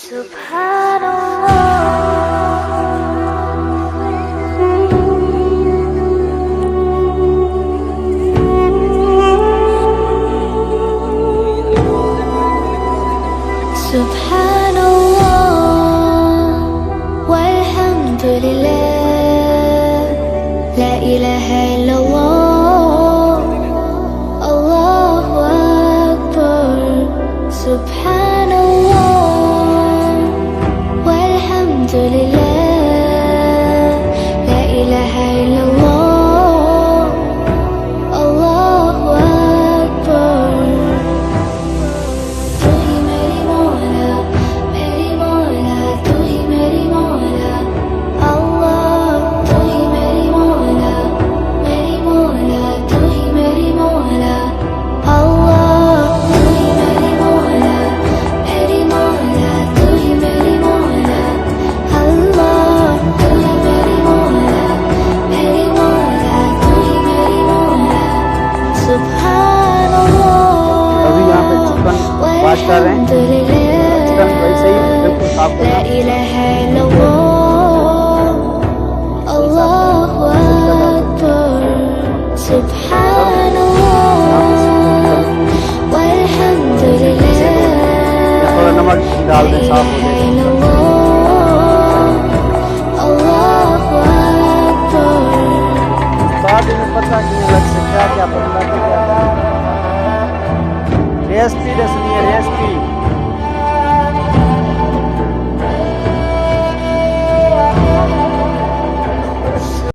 Subhanallah, walhamdulillah, la ilaha illallah, Allahu Akbar. Subhanallah, walhamdulillah, la ilaha illallah, Allahu Akbar. तू ही मेरी मौला, तू ही मेरी मौला, अल्लाह। तू ही मेरी मौला, तू ही मेरी मौला, अल्लाह। तू ही मेरी मौला, तू ही मेरी मौला, अल्लाह। तू ही मेरी मौला, तू ही मेरी मौला। अभी यहाँ पे चिकन वाश कर रहे हैं। चिकन वैसे ही बिल्कुल साफ ला करना। इलाहा इल्लल्लाह, अल्लाहु अकबर। सुब्हानल्लाह, वल्हम्दुलिल्लाह, थोड़ा नमक डाल दें, साफ हो जाएगा। अल्लाहु अकबर। बाद में पता नहीं लग सकता क्या पता क्या रेसिपी सुनिए रेसिपी।